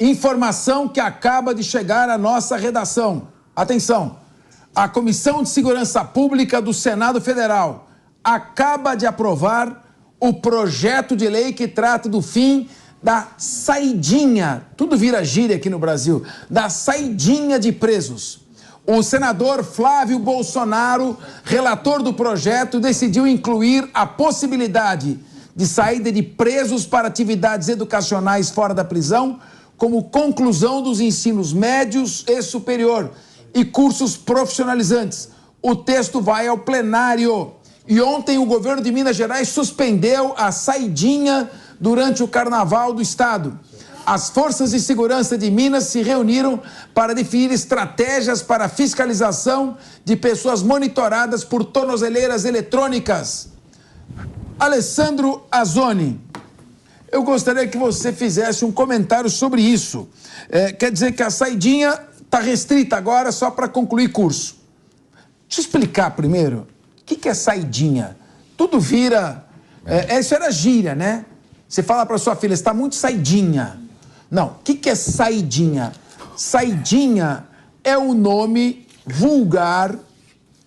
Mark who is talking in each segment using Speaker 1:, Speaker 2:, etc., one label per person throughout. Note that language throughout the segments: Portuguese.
Speaker 1: Informação que acaba de chegar à nossa redação. Atenção, a Comissão de Segurança Pública do Senado Federal acaba de aprovar o projeto de lei que trata do fim da saidinha, tudo vira gíria aqui no Brasil, da saidinha de presos. O senador Flávio Bolsonaro, relator do projeto, decidiu incluir a possibilidade de saída de presos para atividades educacionais fora da prisão, como conclusão dos ensinos médios e superior e cursos profissionalizantes. O texto vai ao plenário. E ontem o governo de Minas Gerais suspendeu a saidinha durante o Carnaval do Estado. As forças de segurança de Minas se reuniram para definir estratégias para a fiscalização de pessoas monitoradas por tornozeleiras eletrônicas. Alessandro Azoni, eu gostaria que você fizesse um comentário sobre isso. Quer dizer que a saidinha está restrita agora só para concluir curso. Deixa eu explicar primeiro. O que é saidinha? Tudo vira... isso era gíria, né? Você fala para sua filha, você está muito saidinha. Não, o que é saidinha? Saidinha é o nome vulgar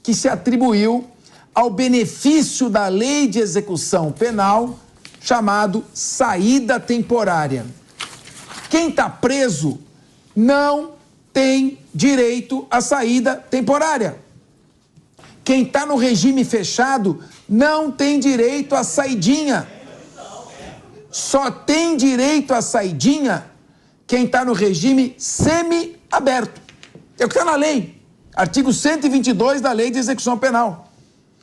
Speaker 1: que se atribuiu ao benefício da lei de execução penal chamado saída temporária. Quem está preso não tem direito à saída temporária. Quem está no regime fechado não tem direito à saidinha. Só tem direito à saidinha quem está no regime semi-aberto. É o que está na lei. Artigo 122 da Lei de Execução Penal.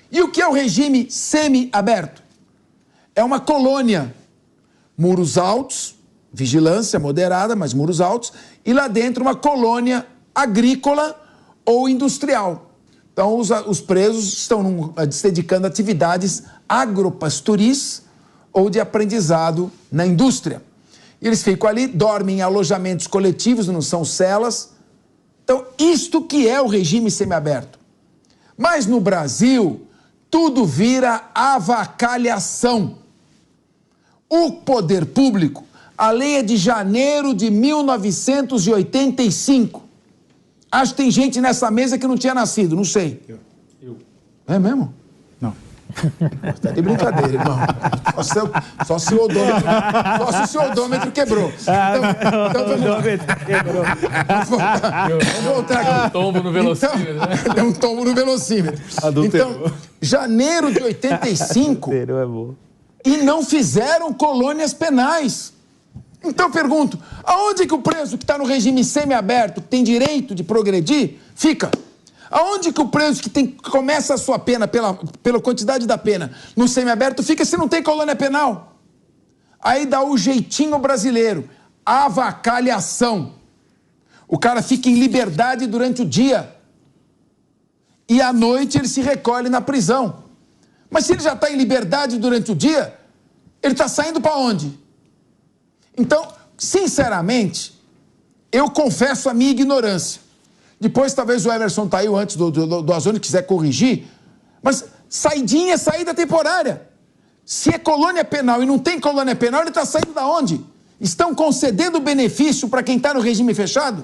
Speaker 1: E o que é o regime semi-aberto? É uma colônia. Muros altos, vigilância moderada, mas muros altos. E lá dentro uma colônia agrícola ou industrial. Então, os presos estão se dedicando a atividades agropastoris ou de aprendizado na indústria. E eles ficam ali, dormem em alojamentos coletivos, não são celas. Então, isto que é o regime semiaberto. Mas no Brasil, tudo vira avacalhação. O poder público, a lei é de janeiro de 1985. Acho que tem gente nessa mesa que não tinha nascido, não sei.
Speaker 2: Eu.
Speaker 1: É mesmo?
Speaker 2: Não.
Speaker 1: Tá de brincadeira, irmão. Só se o odômetro quebrou. Então vamos lá.
Speaker 2: Quebrou.
Speaker 1: Vamos voltar aqui.
Speaker 3: Deu um tombo no velocímetro, né?
Speaker 1: Deu um tombo no velocímetro. Então, janeiro de 85,
Speaker 2: É bom.
Speaker 1: e não fizeram colônias penais. Então eu pergunto, aonde que o preso que está no regime semiaberto, que tem direito de progredir, fica? Aonde que o preso que começa a sua pena pela quantidade da pena no semiaberto fica se não tem colônia penal? Aí dá o jeitinho brasileiro, avacalhação. O cara fica em liberdade durante o dia e à noite ele se recolhe na prisão. Mas se ele já está em liberdade durante o dia, ele está saindo para onde? Então, sinceramente, eu confesso a minha ignorância. Depois, talvez o Emerson tá aí, antes do Azoni, quiser corrigir. Mas saidinha é saída temporária. Se é colônia penal e não tem colônia penal, ele está saindo da onde? Estão concedendo benefício para quem está no regime fechado?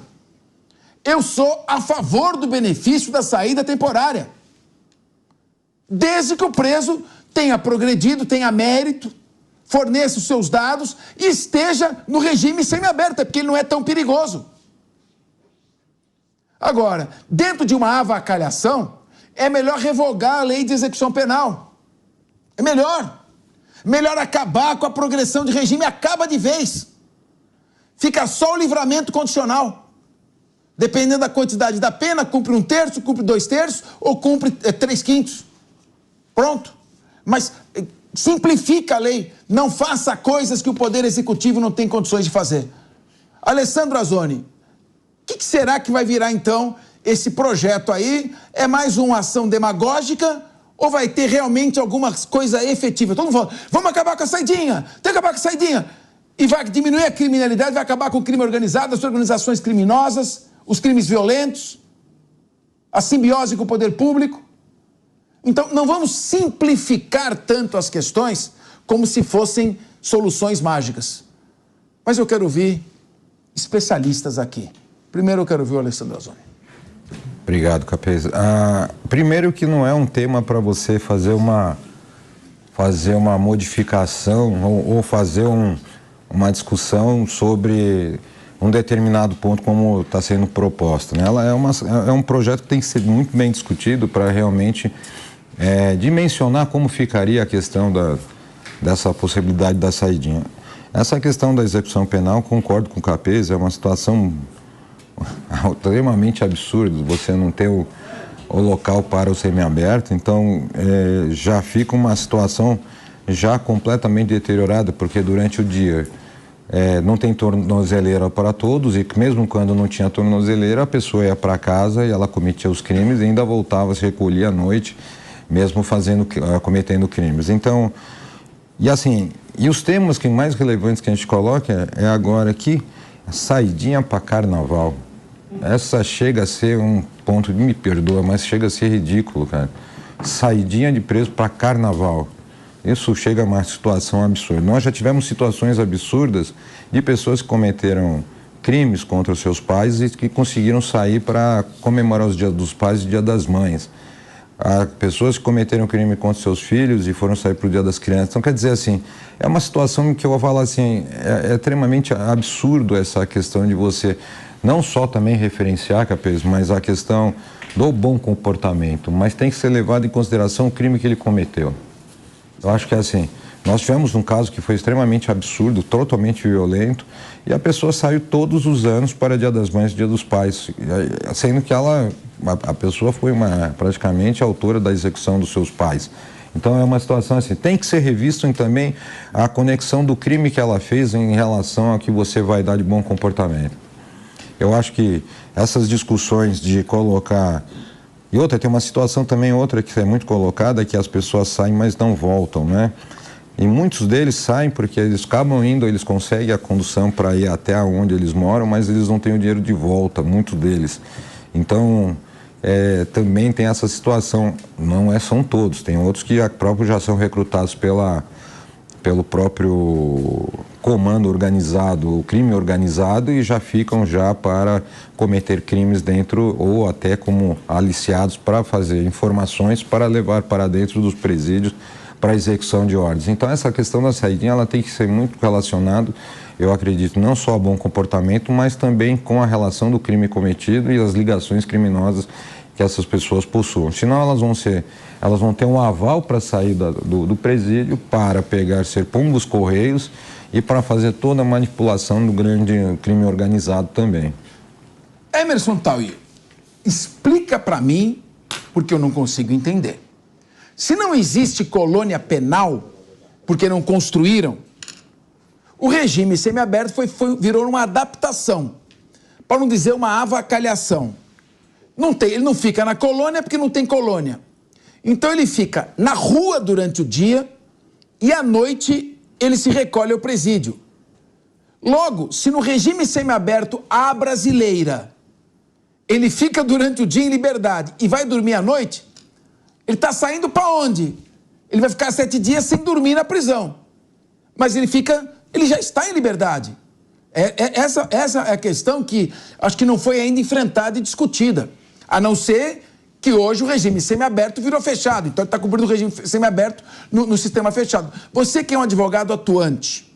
Speaker 1: Eu sou a favor do benefício da saída temporária. Desde que o preso tenha progredido, tenha mérito, forneça os seus dados e esteja no regime semiaberto, porque ele não é tão perigoso. Agora, dentro de uma avacalhação, é melhor revogar a lei de execução penal. É melhor. Melhor acabar com a progressão de regime, acaba de vez. Fica só o livramento condicional. Dependendo da quantidade da pena, cumpre 1/3, cumpre 2/3 ou cumpre 3/5. Pronto. Mas simplifica a lei. Não faça coisas que o Poder Executivo não tem condições de fazer. Alessandro Azoni, o que será que vai virar, então, esse projeto aí? É mais uma ação demagógica ou vai ter realmente alguma coisa efetiva? Todo mundo falando, vamos acabar com a saidinha, tem que acabar com a saidinha. E vai diminuir a criminalidade, vai acabar com o crime organizado, as organizações criminosas, os crimes violentos, a simbiose com o poder público. Então, não vamos simplificar tanto as questões como se fossem soluções mágicas. Mas eu quero ouvir especialistas aqui. Primeiro eu quero ouvir o Alessandro Azzoni.
Speaker 2: Obrigado, Capês. Primeiro que não é um tema para você fazer uma modificação ou fazer uma discussão sobre um determinado ponto como está sendo proposto, né? Ela é um projeto que tem que ser muito bem discutido para realmente dimensionar como ficaria a questão dessa possibilidade da saidinha. Essa questão da execução penal, concordo com o Capês, é uma situação extremamente absurda, você não ter o local para o semiaberto, então já fica uma situação já completamente deteriorada, porque durante o dia não tem tornozeleira para todos, e mesmo quando não tinha tornozeleira, a pessoa ia para casa e ela cometia os crimes e ainda voltava a se recolher à noite, mesmo cometendo crimes. Então, e os temas mais relevantes que a gente coloca é agora aqui, saidinha para carnaval. Essa chega a ser um ponto, me perdoa, mas chega a ser ridículo, cara. Saidinha de preso para carnaval. Isso chega a uma situação absurda. Nós já tivemos situações absurdas de pessoas que cometeram crimes contra os seus pais e que conseguiram sair para comemorar os dias dos pais e o dia das mães. Há pessoas que cometeram crime contra seus filhos e foram sair para o dia das crianças. Então, quer dizer assim, é uma situação que eu vou falar assim, é extremamente absurdo essa questão de você não só também referenciar, Capês, mas a questão do bom comportamento, mas tem que ser levado em consideração o crime que ele cometeu. Eu acho que assim, nós tivemos um caso que foi extremamente absurdo, totalmente violento, e a pessoa saiu todos os anos para Dia das Mães e Dia dos Pais, sendo que a pessoa foi praticamente autora da execução dos seus pais. Então é uma situação assim, tem que ser revisto também a conexão do crime que ela fez em relação ao que você vai dar de bom comportamento. Eu acho que essas discussões de colocar... E outra, tem uma situação também, outra que é muito colocada, que as pessoas saem, mas não voltam, né? E muitos deles saem porque eles acabam indo, eles conseguem a condução para ir até onde eles moram, mas eles não têm o dinheiro de volta, muitos deles. Então, também tem essa situação, são todos, tem outros que já são recrutados pelo próprio comando organizado, o crime organizado, e já ficam para cometer crimes dentro ou até como aliciados para fazer informações para levar para dentro dos presídios para execução de ordens. Então essa questão da saidinha ela tem que ser muito relacionada, eu acredito, não só ao bom comportamento, mas também com a relação do crime cometido e as ligações criminosas que essas pessoas possuam. Senão elas vão ter um aval para sair do presídio, para ser pombos correios e para fazer toda a manipulação do grande crime organizado também.
Speaker 1: Emerson Tauy, explica para mim, porque eu não consigo entender. Se não existe colônia penal, porque não construíram, o regime semiaberto virou uma adaptação, para não dizer uma avacalhação. Ele não fica na colônia porque não tem colônia. Então ele fica na rua durante o dia e à noite ele se recolhe ao presídio. Logo, se no regime semiaberto à brasileira ele fica durante o dia em liberdade e vai dormir à noite, ele está saindo para onde? Ele vai ficar 7 dias sem dormir na prisão. Mas ele já está em liberdade. Essa é a questão que acho que não foi ainda enfrentada e discutida. A não ser que hoje o regime semiaberto virou fechado. Então ele está cumprindo o regime semiaberto no sistema fechado. Você que é um advogado atuante,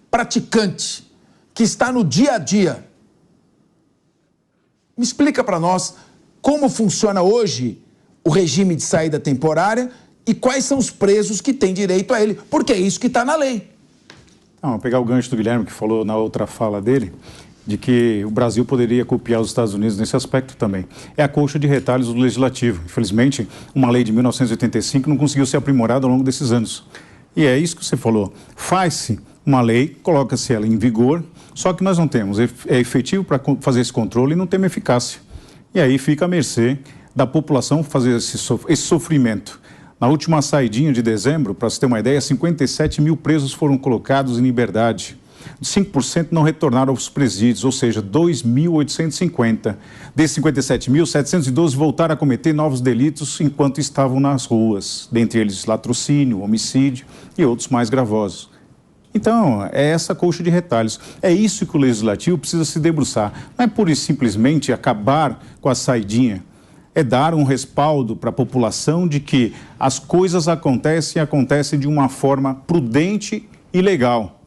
Speaker 1: praticante, que está no dia a dia, me explica para nós como funciona hoje o regime de saída temporária e quais são os presos que têm direito a ele, porque é isso que está na lei.
Speaker 3: Vou pegar o gancho do Guilherme, que falou na outra fala dele, de que o Brasil poderia copiar os Estados Unidos nesse aspecto também. É a colcha de retalhos do Legislativo. Infelizmente, uma lei de 1985 não conseguiu ser aprimorada ao longo desses anos. E é isso que você falou. Faz-se uma lei, coloca-se ela em vigor, só que nós não temos efetivo para fazer esse controle e não temos eficácia. E aí fica à mercê da população fazer esse sofrimento. Na última saidinha de dezembro, para você ter uma ideia, 57 mil presos foram colocados em liberdade. 5% não retornaram aos presídios, ou seja, 2.850. Desses 57 mil, 712 voltaram a cometer novos delitos enquanto estavam nas ruas, dentre eles latrocínio, homicídio e outros mais gravosos. Então, é essa coxa de retalhos. É isso que o Legislativo precisa se debruçar. Não é pura e simplesmente acabar com a saidinha. É dar um respaldo para a população de que as coisas acontecem de uma forma prudente e legal.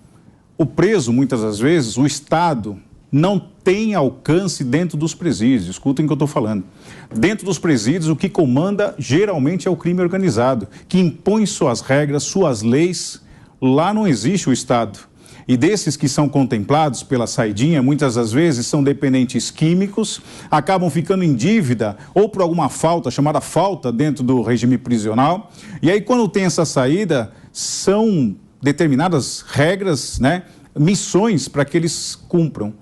Speaker 3: O preso, muitas das vezes, o Estado não tem alcance dentro dos presídios. Escutem o que eu estou falando. Dentro dos presídios, o que comanda geralmente é o crime organizado, que impõe suas regras, suas leis. Lá não existe o Estado. E desses que são contemplados pela saidinha, muitas das vezes são dependentes químicos, acabam ficando em dívida ou por alguma falta, chamada falta, dentro do regime prisional. E aí, quando tem essa saída, são determinadas regras, né, missões para que eles cumpram.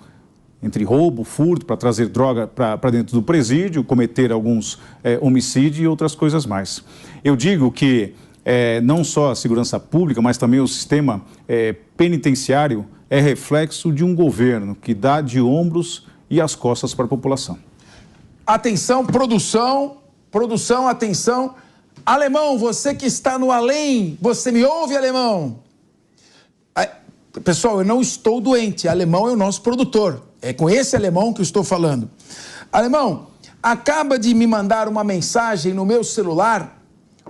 Speaker 3: Entre roubo, furto, para trazer droga para dentro do presídio, cometer alguns homicídios e outras coisas mais. Eu digo que não só a segurança pública, mas também o sistema penitenciário é reflexo de um governo que dá de ombros e as costas para a população.
Speaker 1: Atenção, produção, atenção. Alemão, você que está no além, você me ouve, Alemão? Pessoal, eu não estou doente, Alemão é o nosso produtor. É com esse Alemão que eu estou falando. Alemão, acaba de me mandar uma mensagem no meu celular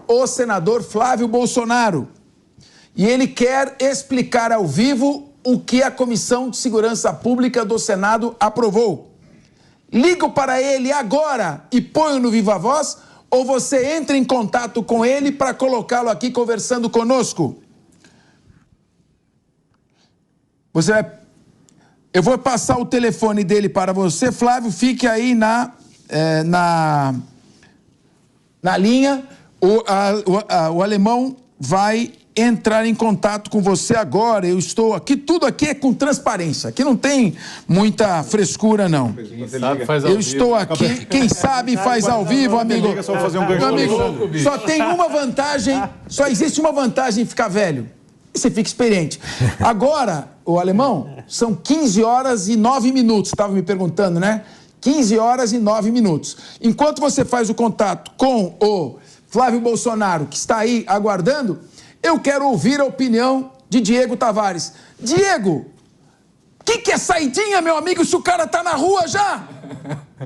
Speaker 1: o senador Flávio Bolsonaro. E ele quer explicar ao vivo o que a Comissão de Segurança Pública do Senado aprovou. Ligo para ele agora e ponho no Viva Voz, ou você entra em contato com ele para colocá-lo aqui conversando conosco? Eu vou passar o telefone dele para você, Flávio, fique aí na linha. O Alemão vai entrar em contato com você agora. Eu estou aqui, tudo aqui é com transparência, aqui não tem muita frescura, não. Eu estou aqui, quem sabe faz ao vivo, amigo. Amigo, só tem uma vantagem, só existe uma vantagem em ficar velho. Você fica experiente. Agora, o Alemão, são 15 horas e 9 minutos, estava me perguntando, né? 15 horas e 9 minutos. Enquanto você faz o contato com o Flávio Bolsonaro, que está aí aguardando, eu quero ouvir a opinião de Diego Tavares. Diego, o que é saidinha, meu amigo, se o cara está na rua já?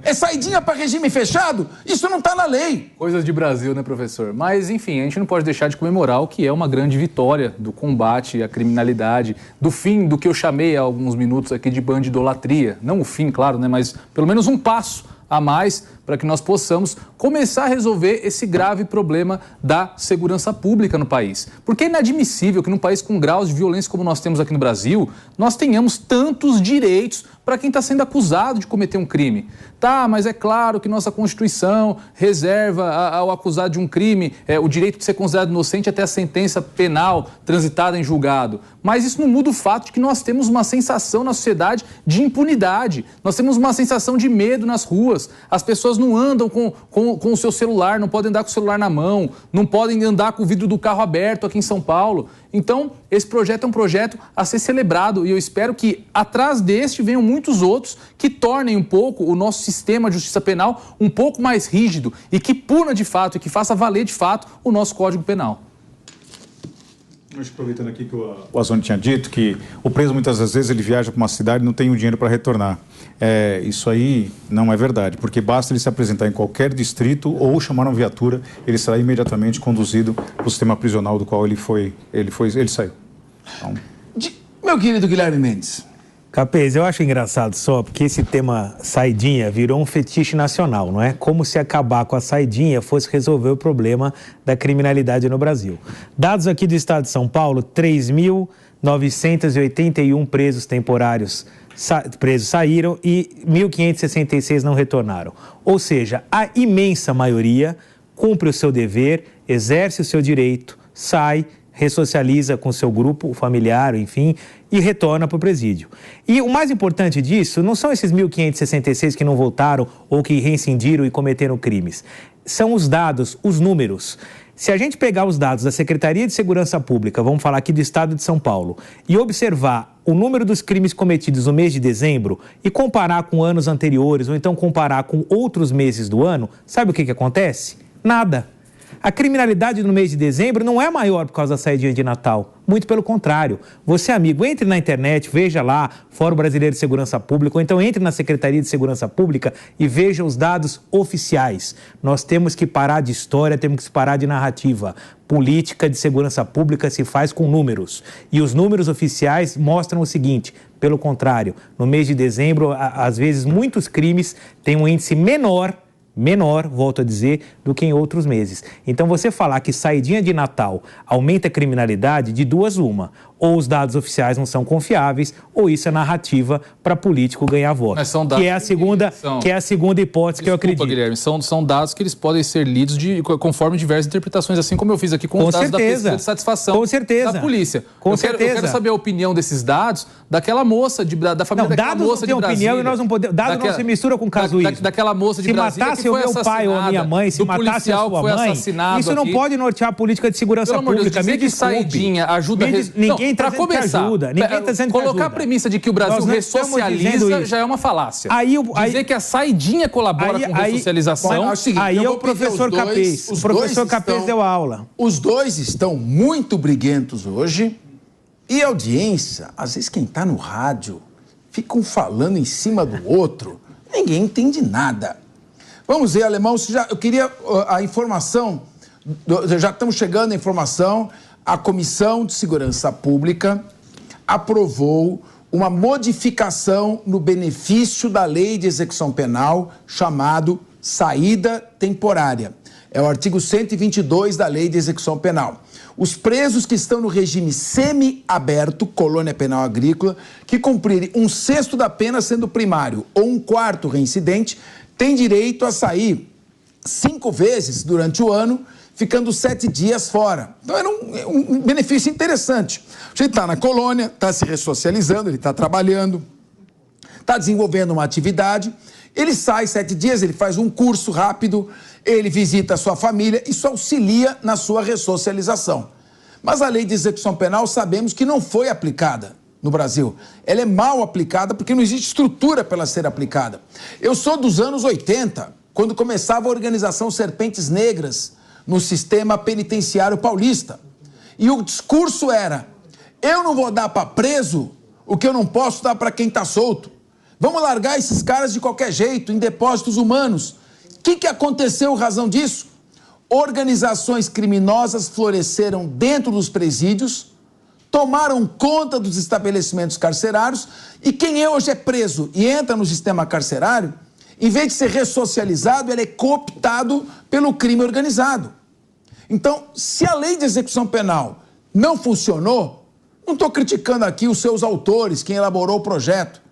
Speaker 1: É saidinha para regime fechado? Isso não está na lei.
Speaker 4: Coisas de Brasil, né, professor? Mas, enfim, a gente não pode deixar de comemorar o que é uma grande vitória do combate à criminalidade, do fim do que eu chamei há alguns minutos aqui de bandidolatria. Não o fim, claro, né, mas pelo menos um passo a mais para que nós possamos começar a resolver esse grave problema da segurança pública no país. Porque é inadmissível que num país com graus de violência como nós temos aqui no Brasil, nós tenhamos tantos direitos para quem está sendo acusado de cometer um crime. Tá, mas é claro que nossa Constituição reserva ao acusado de um crime o direito de ser considerado inocente até a sentença penal transitada em julgado. Mas isso não muda o fato de que nós temos uma sensação na sociedade de impunidade. Nós temos uma sensação de medo nas ruas. As pessoas não andam com o seu celular, não podem andar com o celular na mão, não podem andar com o vidro do carro aberto aqui em São Paulo. Então, esse projeto é um projeto a ser celebrado e eu espero que atrás deste venham muitos outros que tornem um pouco o nosso sistema de justiça penal um pouco mais rígido e que puna de fato e que faça valer de fato o nosso Código Penal.
Speaker 3: Aproveitando aqui que o Azoni tinha dito que o preso muitas das vezes ele viaja para uma cidade e não tem o dinheiro para retornar. Isso aí não é verdade, porque basta ele se apresentar em qualquer distrito ou chamar uma viatura, ele será imediatamente conduzido para o sistema prisional do qual ele saiu. Então...
Speaker 1: Meu querido Guilherme Mendes.
Speaker 5: Capês, eu acho engraçado só porque esse tema saidinha virou um fetiche nacional, não é? Como se acabar com a saidinha fosse resolver o problema da criminalidade no Brasil. Dados aqui do estado de São Paulo, 3.981 presos temporários saíram e 1.566 não retornaram. Ou seja, a imensa maioria cumpre o seu dever, exerce o seu direito, sai, ressocializa com seu grupo familiar, enfim, e retorna para o presídio. E o mais importante disso não são esses 1.566 que não voltaram ou que reincindiram e cometeram crimes. São os dados, os números. Se a gente pegar os dados da Secretaria de Segurança Pública, vamos falar aqui do estado de São Paulo, e observar o número dos crimes cometidos no mês de dezembro e comparar com anos anteriores ou então comparar com outros meses do ano, sabe o que acontece? Nada. A criminalidade no mês de dezembro não é maior por causa da saidinha de Natal. Muito pelo contrário. Você, amigo, entre na internet, veja lá, Fórum Brasileiro de Segurança Pública, ou então entre na Secretaria de Segurança Pública e veja os dados oficiais. Nós temos que parar de história, temos que parar de narrativa. Política de segurança pública se faz com números. E os números oficiais mostram o seguinte: pelo contrário, no mês de dezembro, às vezes, muitos crimes têm um índice menor, volto a dizer, do que em outros meses. Então, você falar que saidinha de Natal aumenta a criminalidade, de duas uma. Ou os dados oficiais não são confiáveis, ou isso é narrativa para político ganhar voto.
Speaker 4: Mas são dados
Speaker 5: que é a segunda hipótese que eu acredito.
Speaker 4: Guilherme, são dados que eles podem ser lidos conforme diversas interpretações, assim como eu fiz aqui com os dados da pesquisa de satisfação da polícia. Eu quero saber a opinião desses dados daquela moça, da família daquela moça de Brasília.
Speaker 5: Opinião e nós não podemos. Dados não se mistura com casuísmo.
Speaker 4: Daquela moça de Brasília que foi assassinada. Se matasse o meu pai ou a minha mãe, se matasse a sua mãe, isso não pode nortear a política de segurança pública. Me desculpe. Saidinha ajuda...
Speaker 5: Ninguém está dizendo que ajuda. Ninguém está dizendo que ajuda.
Speaker 4: Colocar a premissa de que o Brasil ressocializa já é uma falácia. Dizer que a saidinha colabora com a ressocialização...
Speaker 5: Aí é o professor Capês. O professor Capês deu aula.
Speaker 1: Os dois estão muito briguentos hoje e a audiência, às vezes quem está no rádio, ficam falando em cima do outro. Ninguém entende nada. Vamos ver, Alemão, eu queria a informação, já estamos chegando à informação. A Comissão de Segurança Pública aprovou uma modificação no benefício da Lei de Execução Penal chamado saída temporária. É o artigo 122 da Lei de Execução Penal. Os presos que estão no regime semi-aberto, colônia penal agrícola, que cumprirem 1/6 da pena sendo primário ou 1/4 reincidente, têm direito a sair 5 vezes durante o ano, ficando 7 dias fora. Então era um benefício interessante. Ele está na colônia, está se ressocializando, ele está trabalhando, está desenvolvendo uma atividade, ele sai 7 dias, ele faz um curso rápido, ele visita a sua família, isso auxilia na sua ressocialização. Mas a Lei de Execução Penal sabemos que não foi aplicada no Brasil. Ela é mal aplicada porque não existe estrutura para ela ser aplicada. Eu sou dos anos 80, quando começava a organização Serpentes Negras no sistema penitenciário paulista. E o discurso era: eu não vou dar para preso o que eu não posso dar para quem está solto. Vamos largar esses caras de qualquer jeito, em depósitos humanos. O que aconteceu em razão disso? Organizações criminosas floresceram dentro dos presídios, tomaram conta dos estabelecimentos carcerários, e quem hoje é preso e entra no sistema carcerário, em vez de ser ressocializado, ele é cooptado pelo crime organizado. Então, se a Lei de Execução Penal não funcionou, não estou criticando aqui os seus autores, quem elaborou o projeto,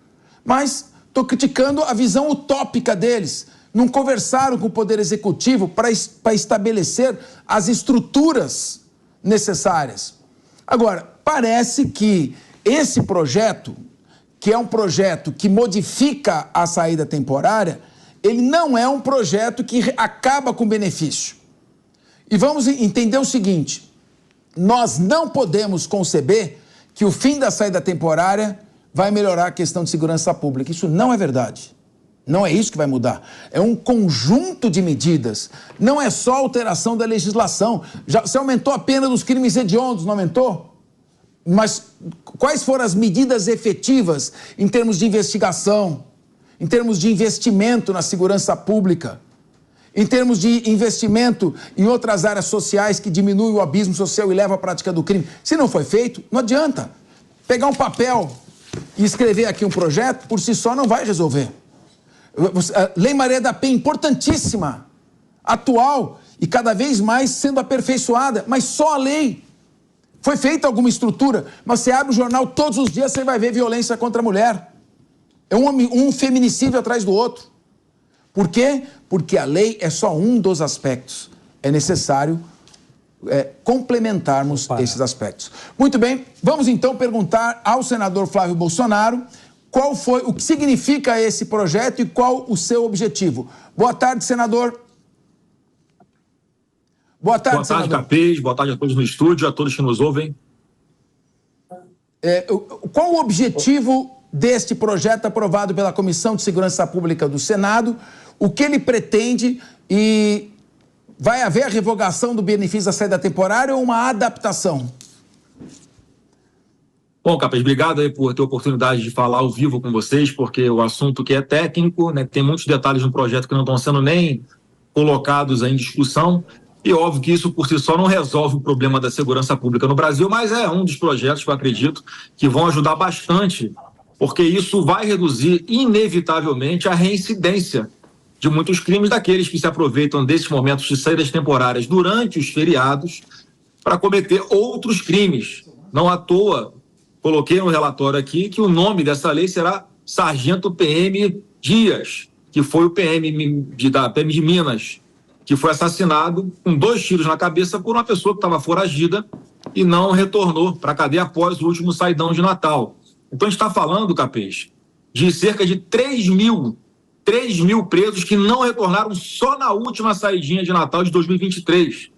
Speaker 1: mas estou criticando a visão utópica deles. Não conversaram com o Poder Executivo para estabelecer as estruturas necessárias. Agora, parece que esse projeto, que é um projeto que modifica a saída temporária, ele não é um projeto que acaba com o benefício. E vamos entender o seguinte: nós não podemos conceber que o fim da saída temporária vai melhorar a questão de segurança pública. Isso não é verdade. Não é isso que vai mudar. É um conjunto de medidas. Não é só alteração da legislação. Você aumentou a pena dos crimes hediondos, não aumentou? Mas quais foram as medidas efetivas em termos de investigação, em termos de investimento na segurança pública, em termos de investimento em outras áreas sociais que diminuem o abismo social e levam à prática do crime? Se não foi feito, não adianta. Pegar um papel e escrever aqui um projeto, por si só, não vai resolver. A Lei Maria da Penha, importantíssima, atual e cada vez mais sendo aperfeiçoada, mas só a lei. Foi feita alguma estrutura, mas você abre o jornal todos os dias, você vai ver violência contra a mulher. É um feminicídio atrás do outro. Por quê? Porque a lei é só um dos aspectos. É necessário complementarmos esses aspectos. Muito bem, vamos então perguntar ao senador Flávio Bolsonaro o que significa esse projeto e qual o seu objetivo. Boa tarde, senador. Boa tarde, senador.
Speaker 6: Boa tarde, Capês. Boa tarde a todos no estúdio, a todos que nos ouvem.
Speaker 1: Qual o objetivo deste projeto aprovado pela Comissão de Segurança Pública do Senado? O que ele pretende? E vai haver a revogação do benefício da saída temporária ou uma adaptação?
Speaker 6: Bom, Capes, obrigado aí por ter a oportunidade de falar ao vivo com vocês, porque o assunto que é técnico, né, tem muitos detalhes no projeto que não estão sendo nem colocados em discussão, e óbvio que isso por si só não resolve o problema da segurança pública no Brasil, mas é um dos projetos que eu acredito que vão ajudar bastante, porque isso vai reduzir inevitavelmente a reincidência de muitos crimes daqueles que se aproveitam desses momentos de saídas temporárias durante os feriados para cometer outros crimes. Não à toa, coloquei no relatório aqui que o nome dessa lei será Sargento PM Dias, que foi o da PM de Minas, que foi assassinado com 2 tiros na cabeça por uma pessoa que estava foragida e não retornou para a cadeia após o último saidão de Natal. Então a gente está falando, Capês, de cerca de 3 mil presos que não retornaram só na última saidinha de Natal de 2023.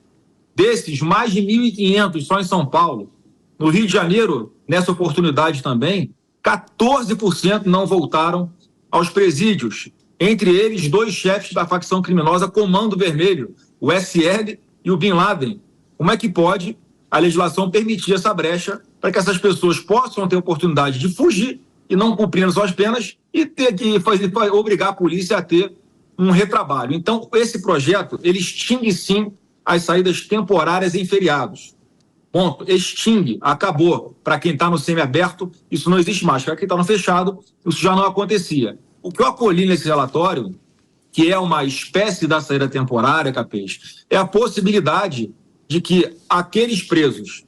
Speaker 6: Desses, mais de 1.500 só em São Paulo. No Rio de Janeiro, nessa oportunidade também, 14% não voltaram aos presídios. Entre eles, 2 chefes da facção criminosa Comando Vermelho, o SL e o Bin Laden. Como é que pode a legislação permitir essa brecha para que essas pessoas possam ter oportunidade de fugir e não cumprindo suas penas e ter que obrigar a polícia a ter um retrabalho? Então, esse projeto, ele extingue sim as saídas temporárias em feriados. Ponto. Extingue, acabou. Para quem está no semiaberto, isso não existe mais. Para quem está no fechado, isso já não acontecia. O que eu acolhi nesse relatório, que é uma espécie da saída temporária, Capês, é a possibilidade de que aqueles presos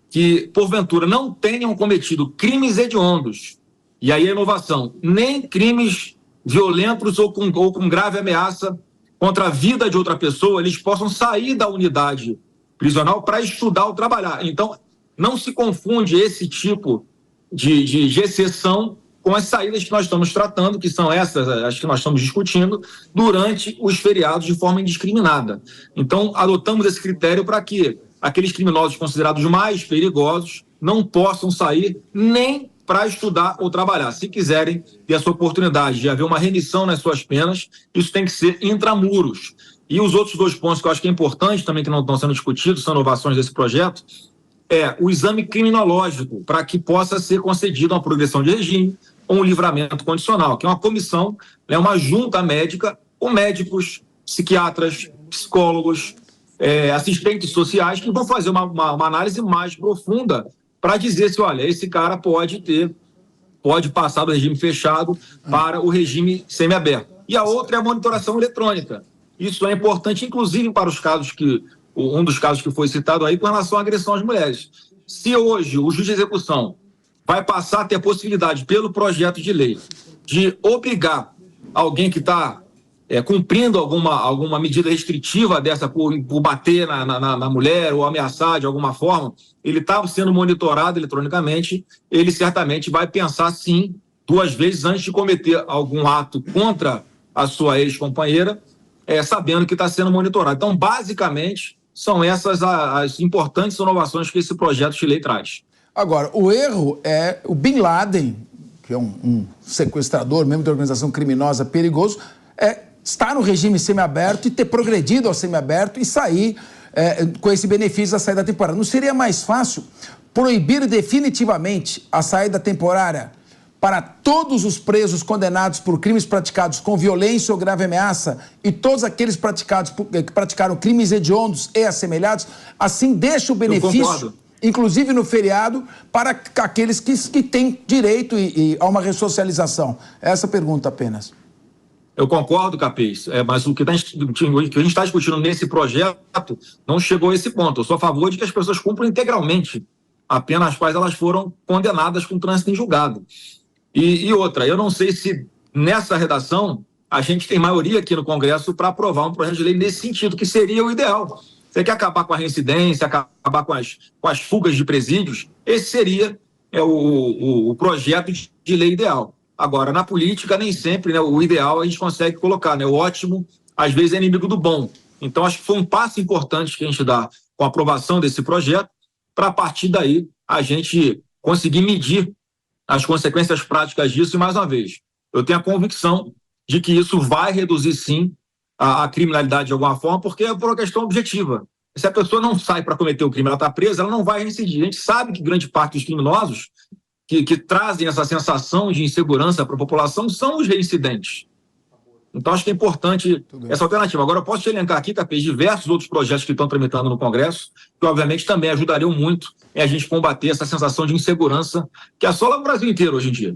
Speaker 6: que, porventura, não tenham cometido crimes hediondos, e aí a inovação, nem crimes violentos ou com grave ameaça contra a vida de outra pessoa, eles possam sair da unidade prisional para estudar ou trabalhar. Então, não se confunde esse tipo de exceção com as saídas que nós estamos tratando, que são essas, as que nós estamos discutindo, durante os feriados de forma indiscriminada. Então, adotamos esse critério para que aqueles criminosos considerados mais perigosos não possam sair nem para estudar ou trabalhar. Se quiserem ter essa oportunidade de haver uma remissão nas suas penas, isso tem que ser intramuros. E os outros 2 pontos que eu acho que é importante também, que não estão sendo discutidos, são inovações desse projeto, é o exame criminológico, para que possa ser concedido uma progressão de regime ou um livramento condicional, que é uma comissão, né, uma junta médica, com médicos, psiquiatras, psicólogos, assistentes sociais, que vão fazer uma análise mais profunda para dizer se, olha, esse cara pode passar do regime fechado para o regime semiaberto. E a outra é a monitoração eletrônica. Isso é importante, inclusive, para os casos um dos casos que foi citado aí, com relação à agressão às mulheres. Se hoje o juiz de execução vai passar a ter a possibilidade, pelo projeto de lei, de obrigar alguém que está cumprindo alguma medida restritiva dessa por bater na mulher ou ameaçar de alguma forma, ele está sendo monitorado eletronicamente, ele certamente vai pensar, sim, 2 vezes antes de cometer algum ato contra a sua ex-companheira, sabendo que está sendo monitorado. Então, basicamente, são essas as importantes inovações que esse projeto de lei traz.
Speaker 1: Agora, o erro é o Bin Laden, que é um sequestrador, membro da organização criminosa perigoso, estar no regime semiaberto e ter progredido ao semiaberto e sair com esse benefício da saída temporária. Não seria mais fácil proibir definitivamente a saída temporária para todos os presos condenados por crimes praticados com violência ou grave ameaça e todos aqueles que praticaram crimes hediondos e assemelhados? Assim, deixa o benefício, inclusive no feriado, para aqueles que têm direito a uma ressocialização. Essa pergunta apenas.
Speaker 6: Eu concordo, Capês, mas o que a gente está discutindo nesse projeto não chegou a esse ponto. Eu sou a favor de que as pessoas cumpram integralmente a pena às quais elas foram condenadas com trânsito em julgado. E outra, eu não sei se nessa redação a gente tem maioria aqui no Congresso para aprovar um projeto de lei nesse sentido, que seria o ideal. Você quer acabar com a reincidência, acabar com as fugas de presídios, esse seria o projeto de lei ideal. Agora, na política, nem sempre, né, o ideal a gente consegue colocar, né? O ótimo, às vezes, é inimigo do bom. Então, acho que foi um passo importante que a gente dá com a aprovação desse projeto, para, a partir daí, a gente conseguir medir as consequências práticas disso. E, mais uma vez, eu tenho a convicção de que isso vai reduzir, sim, a criminalidade de alguma forma, porque é por uma questão objetiva. Se a pessoa não sai para cometer o crime, ela está presa, ela não vai reincidir. A gente sabe que grande parte dos criminosos que trazem essa sensação de insegurança para a população são os reincidentes. Então, acho que é importante essa alternativa. Agora, eu posso te elencar aqui, Capês, diversos outros projetos que estão tramitando no Congresso, que, obviamente, também ajudariam muito a gente combater essa sensação de insegurança que assola o Brasil inteiro hoje em dia.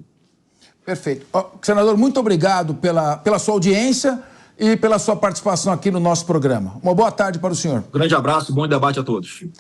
Speaker 1: Perfeito. Senador, muito obrigado pela sua audiência e pela sua participação aqui no nosso programa. Uma boa tarde para o senhor.
Speaker 6: Grande abraço, bom debate a todos.